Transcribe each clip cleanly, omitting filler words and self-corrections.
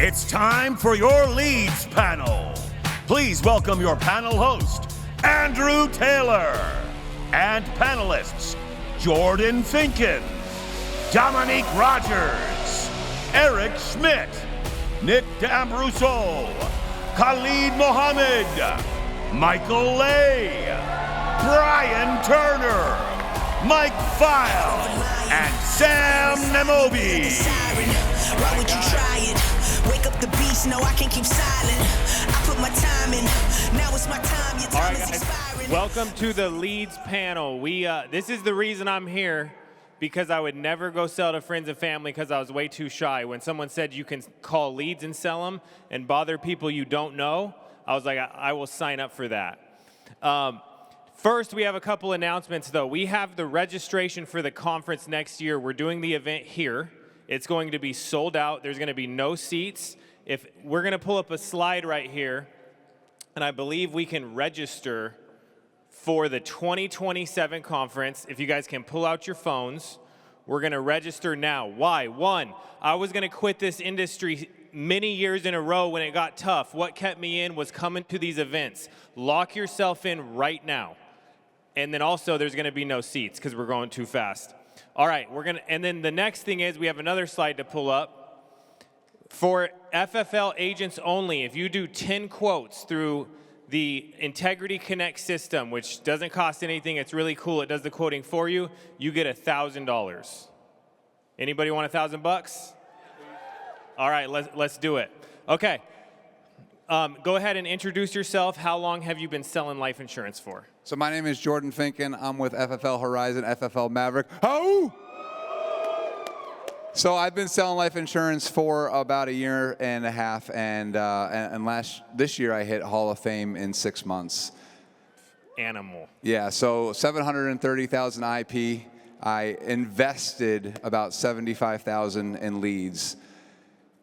It's time for your leads panel. Please welcome your panel host, Andrew Taylor, and panelists, Jordan Finkin, Domonique Rodgers, Eric Schmidt, Nick D'Ambruso, Khalid Mohamad, Michael Lay, Brian Turner, Mike File, and Sam Nemobi. Why would you try it? Wake up the beast, no, I can't keep silent. I put my time in, now it's my time, your time is expiring. Welcome to the leads panel. This is the reason I'm here, because I would never go sell to friends and family because I was way too shy. When someone said you can call leads and sell them and bother people you don't know, I was like, I will sign up for that. First, we have a couple announcements, though. We have the registration for the conference next year. We're doing the event here. It's going to be sold out. There's going to be no seats. We're going to pull up a slide right here, and I believe we can register for the 2027 conference. If you guys can pull out your phones, we're going to register now. Why? One, I was going to quit this industry many years in a row when it got tough. What kept me in was coming to these events. Lock yourself in right now. And then also there's going to be no seats because we're going too fast. All right, and then the next thing is we have another slide to pull up. For FFL agents only, if you do 10 quotes through the Integrity Connect system, which doesn't cost anything, it's really cool, it does the quoting for you, you get $1,000. Anybody want $1,000? All right, let's do it. Okay, go ahead and introduce yourself. How long have you been selling life insurance for? So my name is Jordan Finkin. I'm with FFL Horizon, FFL Maverick. Oh! So I've been selling life insurance for about a year and a half, and this year I hit Hall of Fame in 6 months. Animal. Yeah, so 730,000 IP. I invested about 75,000 in leads.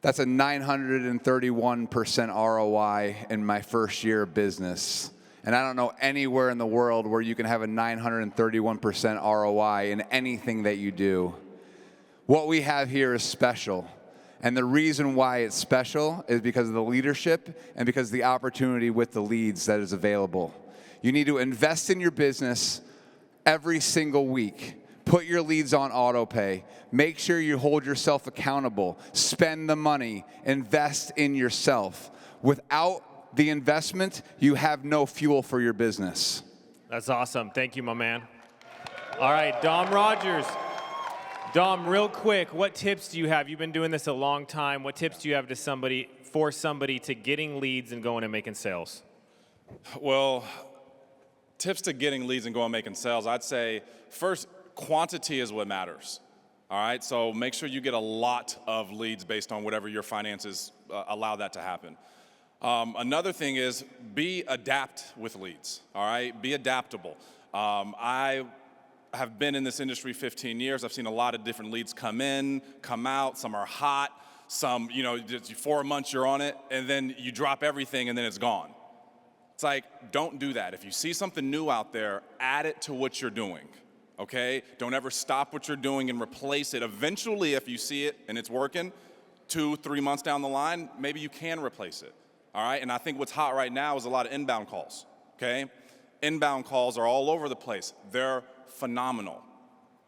That's a 931% ROI in my first year of business. And I don't know anywhere in the world where you can have a 931% ROI in anything that you do. What we have here is special. And the reason why it's special is because of the leadership and because of the opportunity with the leads that is available. You need to invest in your business every single week. Put your leads on auto pay. Make sure you hold yourself accountable. Spend the money. Invest in yourself. Without the investment, you have no fuel for your business. That's awesome. Thank you, my man. All right, Dom Rodgers. Dom, real quick, what tips do you have? You've been doing this a long time. What tips do you have for somebody to getting leads and going and making sales? Well, tips to getting leads and going and making sales, I'd say first, quantity is what matters. All right, so make sure you get a lot of leads based on whatever your finances allow that to happen. Another thing is adapt with leads, all right? Be adaptable. I have been in this industry 15 years. I've seen a lot of different leads come in, come out. Some are hot. Some, just 4 months you're on it, and then you drop everything and then it's gone. It's like, don't do that. If you see something new out there, add it to what you're doing, okay? Don't ever stop what you're doing and replace it. Eventually, if you see it and it's working, 2-3 months down the line, maybe you can replace it. All right, and I think what's hot right now is a lot of inbound calls, okay? Inbound calls are all over the place. They're phenomenal.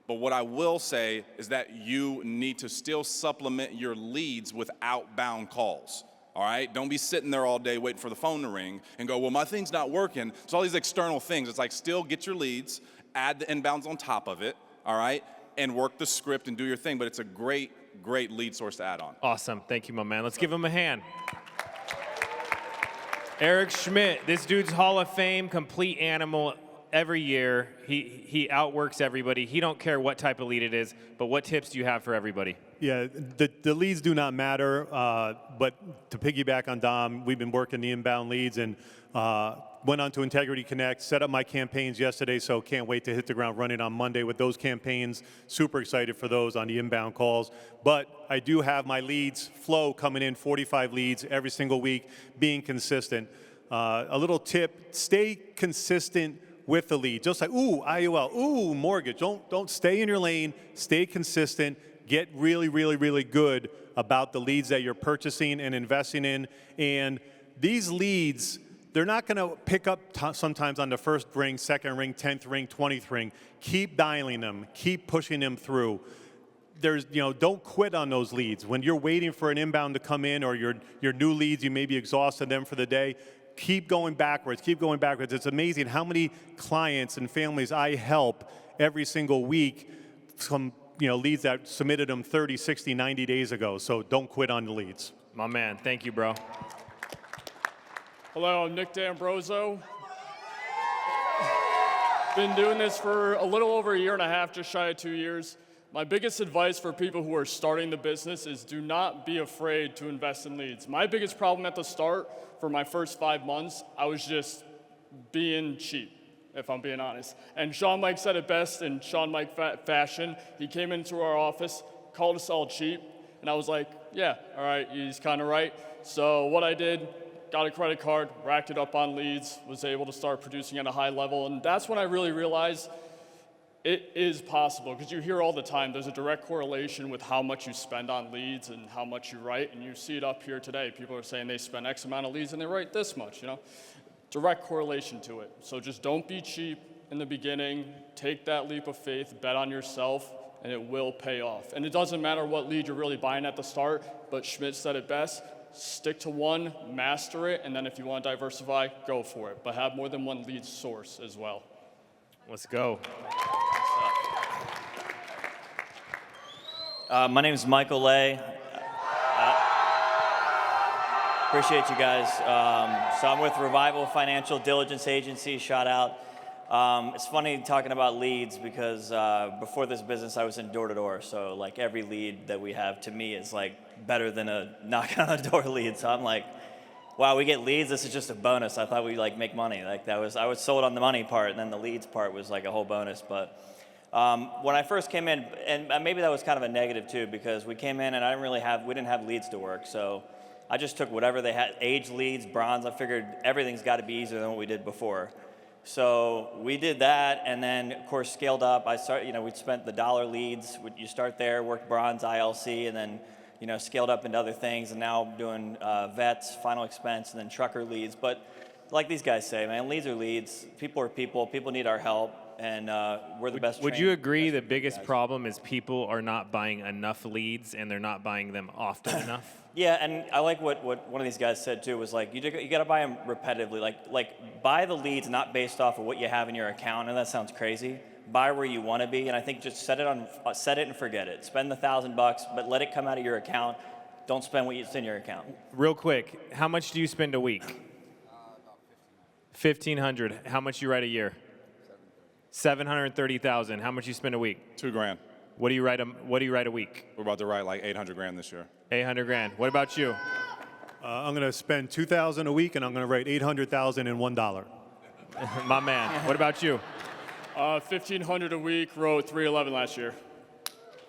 But what I will say is that you need to still supplement your leads with outbound calls, all right? Don't be sitting there all day waiting for the phone to ring and go, well, my thing's not working. It's all these external things. It's like still get your leads, add the inbounds on top of it, all right? And work the script and do your thing. But it's a great lead source to add on. Awesome. Thank you, my man. Let's give him a hand. Eric Schmidt, this dude's Hall of Fame, complete animal every year. He outworks everybody. He don't care what type of lead it is, but what tips do you have for everybody? Yeah, the leads do not matter, but to piggyback on Dom, we've been working the inbound leads and went on to Integrity Connect, set up my campaigns yesterday, so can't wait to hit the ground running on Monday with those campaigns. Super excited for those on the inbound calls. But I do have my leads flow coming in, 45 leads every single week, being consistent. A little tip, stay consistent with the lead. Just like, ooh, IUL, ooh, mortgage. Don't stay in your lane, stay consistent. Get really, really, really good about the leads that you're purchasing and investing in. And these leads, they're not going to pick up sometimes on the first ring, second ring, 10th ring, 20th ring. Keep dialing them. Keep pushing them through. Don't quit on those leads. When you're waiting for an inbound to come in or your new leads, you may be exhausted them for the day. Keep going backwards. Keep going backwards. It's amazing how many clients and families I help every single week from leads that submitted them 30, 60, 90 days ago. So don't quit on the leads. My man, thank you, bro. Hello, I'm Nick D'Ambroso. Been doing this for a little over a year and a half, just shy of 2 years. My biggest advice for people who are starting the business is do not be afraid to invest in leads. My biggest problem at the start, for my first 5 months, I was just being cheap, if I'm being honest. And Sean Mike said it best in Sean Mike fashion. He came into our office, called us all cheap, and I was like, yeah, all right, he's kind of right. So what I did, got a credit card, racked it up on leads, was able to start producing at a high level, and that's when I really realized it is possible, because you hear all the time there's a direct correlation with how much you spend on leads and how much you write, and you see it up here today. People are saying they spend X amount of leads and they write this much, Direct correlation to it. So just don't be cheap in the beginning. Take that leap of faith, bet on yourself, and it will pay off. And it doesn't matter what lead you're really buying at the start, but Schmidt said it best. Stick to one, master it, and then if you want to diversify, go for it. But have more than one lead source as well. Let's go. My name is Michael Lay. Appreciate you guys. So I'm with Revival Financial Diligence Agency, shout out. It's funny talking about leads because before this business I was in door-to-door, so like every lead that we have to me is like better than a knock on the door lead. So I'm like, wow, we get leads, this is just a bonus. I thought we'd like make money. Like I was sold on the money part, and then the leads part was like a whole bonus. But when I first came in, and maybe that was kind of a negative too, because we came in and we didn't have leads to work. So I just took whatever they had, age leads, bronze. I figured everything's got to be easier than what we did before. So we did that, and then of course scaled up. We spent the dollar leads. You start there, worked bronze, ILC, and then scaled up into other things, and now I'm doing vets, final expense, and then trucker leads. But like these guys say, man, leads are leads. People are people. People need our help, and we're the best. Would you agree the biggest problem is people are not buying enough leads, and they're not buying them often enough? Yeah, and I like what one of these guys said too, was like, you got to buy them repetitively. Like buy the leads not based off of what you have in your account, and that sounds crazy. Buy where you want to be, and I think just set it and forget it. Spend the $1,000, but let it come out of your account. Don't spend what's in your account. Real quick, how much do you spend a week? About $1,500. How much you write a year? $730,000. How much you spend a week? $2,000. What do you write a week? We're about to write like $800,000 this year. $800,000. What about you? I'm going to spend $2,000 a week, and I'm going to write $800,000 in $1. My man. What about you? $1,500 a week, wrote $311 last year.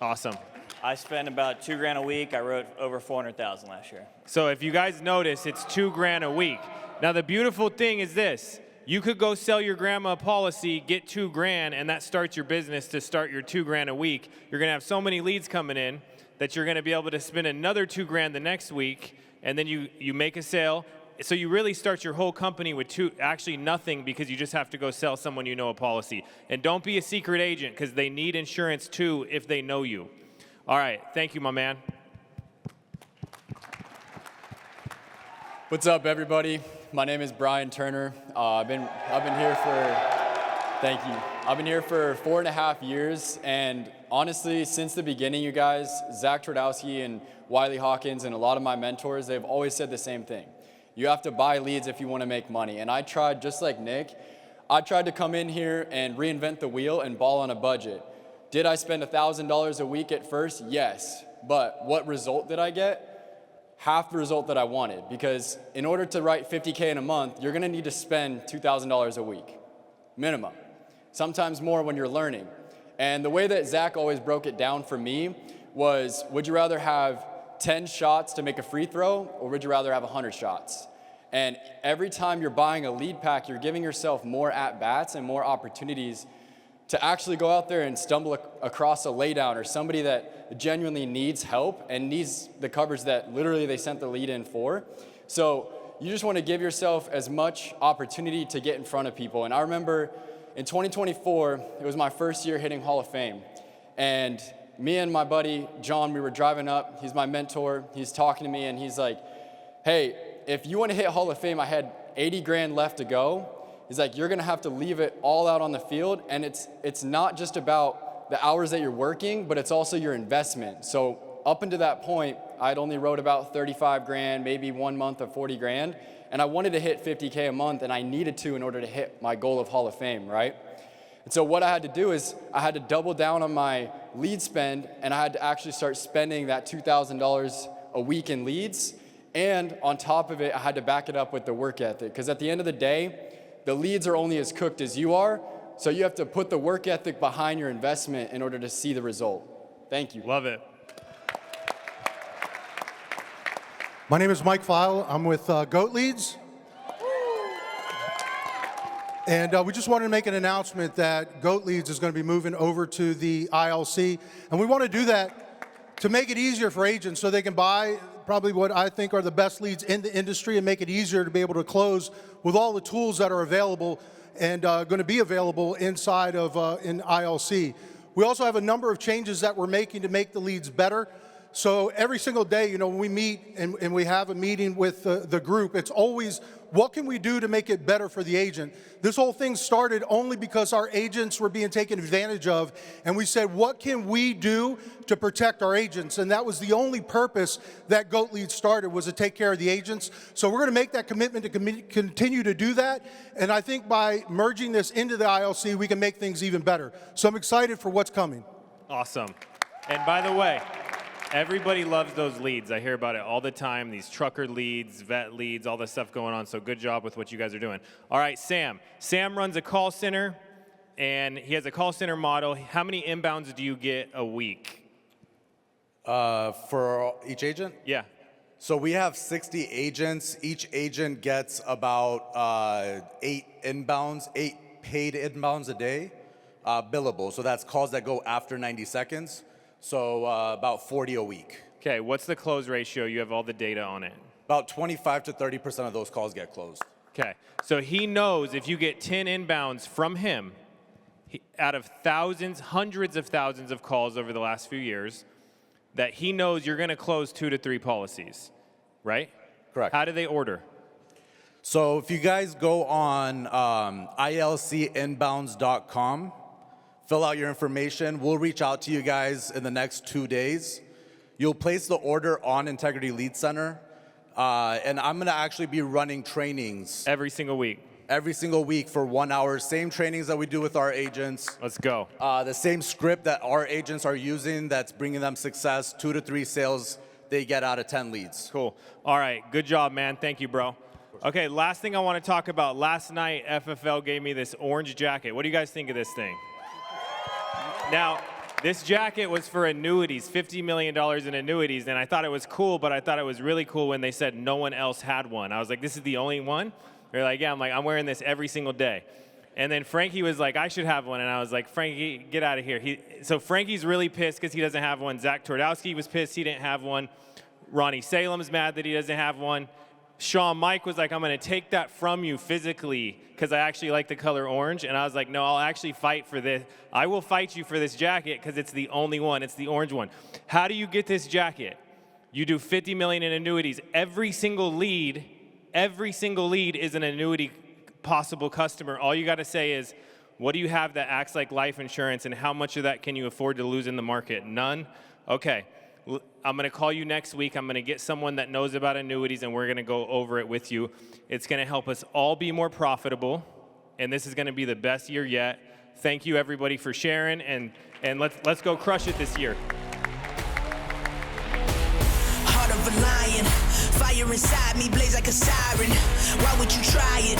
Awesome. I spend about $2,000 a week. I wrote over $400,000 last year. So if you guys notice, it's $2,000 a week. Now the beautiful thing is this: you could go sell your grandma a policy, get $2,000, and that starts your business to start your $2,000 a week. You're gonna have so many leads coming in that you're gonna be able to spend another $2,000 the next week, and then you make a sale. So you really start your whole company with actually nothing, because you just have to go sell someone a policy. And don't be a secret agent, because they need insurance too if they know you. All right, thank you, my man. What's up, everybody? My name is Brian Turner. I've been here for 4.5 years, and honestly, since the beginning, you guys, Zach Twardowski and Wiley Hawkins and a lot of my mentors, they've always said the same thing. You have to buy leads if you want to make money. And I tried, just like Nick, I tried to come in here and reinvent the wheel and ball on a budget. Did I spend $1,000 a week at first? Yes. But what result did I get? Half the result that I wanted. Because in order to write $50K in a month, you're going to need to spend $2,000 a week, minimum. Sometimes more when you're learning. And the way that Zach always broke it down for me was, would you rather have 10 shots to make a free throw, or would you rather have 100 shots? And every time you're buying a lead pack, you're giving yourself more at-bats and more opportunities to actually go out there and stumble across a laydown or somebody that genuinely needs help and needs the coverage that literally they sent the lead in for. So you just want to give yourself as much opportunity to get in front of people. And I remember in 2024, it was my first year hitting Hall of Fame. And me and my buddy, John, we were driving up. He's my mentor. He's talking to me, and he's like, hey, if you want to hit Hall of Fame, I had 80 grand left to go. He's like, you're going to have to leave it all out on the field. And it's not just about the hours that you're working, but it's also your investment. So up until that point, I'd only wrote about 35 grand, maybe 1 month of 40 grand. And I wanted to hit 50K a month, and I needed to in order to hit my goal of Hall of Fame, right? And so what I had to do is I had to double down on my lead spend, and I had to actually start spending that $2,000 a week in leads. And on top of it, I had to back it up with the work ethic. Because at the end of the day, the leads are only as cooked as you are. So you have to put the work ethic behind your investment in order to see the result. Thank you. Love it. My name is Mike File. I'm with Goat Leads. And we just wanted to make an announcement that Goat Leads is going to be moving over to the ILC. And we want to do that to make it easier for agents so they can buy probably what I think are the best leads in the industry and make it easier to be able to close with all the tools that are available and going to be available inside of in ILC. We also have a number of changes that we're making to make the leads better. So every single day, you know, when we meet and we have a meeting with the group, it's always, what can we do to make it better for the agent? This whole thing started only because our agents were being taken advantage of, and we said, what can we do to protect our agents? And that was the only purpose that Goat Lead started, was to take care of the agents. So we're going to make that commitment to continue to do that, and I think by merging this into the ILC, we can make things even better. So I'm excited for what's coming. Awesome. And by the way, everybody loves those leads. I hear about it all the time, these trucker leads, vet leads, all this stuff going on. So good job with what you guys are doing. All right, Sam. Sam runs a call center, and he has a call center model. How many inbounds do you get a week? For each agent? Yeah. So we have 60 agents. Each agent gets about 8 inbounds, 8 paid inbounds a day, billable. So that's calls that go after 90 seconds. So about 40 a week. Okay, what's the close ratio? You have all the data on it. About 25 to 30% of those calls get closed. Okay, so he knows if you get 10 inbounds from him, out of thousands, hundreds of thousands of calls over the last few years, that he knows you're going to close 2 to 3 policies, right? Correct. How do they order? So if you guys go on ilcinbounds.com, fill out your information. We'll reach out to you guys in the next 2 days. You'll place the order on Integrity Lead Center, and I'm going to actually be running trainings. Every single week? Every single week for 1 hour. Same trainings that we do with our agents. Let's go. The same script that our agents are using that's bringing them success, 2 to 3 sales they get out of 10 leads. Cool. All right, good job, man. Thank you, bro. Okay, last thing I want to talk about. Last night, FFL gave me this orange jacket. What do you guys think of this thing? Now, this jacket was for annuities, $50 million in annuities, and I thought it was cool, but I thought it was really cool when they said no one else had one. I was like, this is the only one? They're like, yeah. I'm like, I'm wearing this every single day. And then Frankie was like, I should have one, and I was like, Frankie, get out of here. So Frankie's really pissed because he doesn't have one. Zach Twardowski was pissed he didn't have one. Ronnie Salem's mad that he doesn't have one. Sean Mike was like, I'm going to take that from you physically because I actually like the color orange. And I was like, no, I'll actually fight for this. I will fight you for this jacket because it's the only one. It's the orange one. How do you get this jacket? You do $50 million in annuities. Every single lead is an annuity possible customer. All you got to say is, what do you have that acts like life insurance, and how much of that can you afford to lose in the market? None? Okay. I'm going to call you next week. I'm going to get someone that knows about annuities, and we're going to go over it with you. It's going to help us all be more profitable, and this is going to be the best year yet. Thank you, everybody, for sharing, and let's go crush it this year. Heart of a lion, fire inside me blaze like a siren. Why would you try it?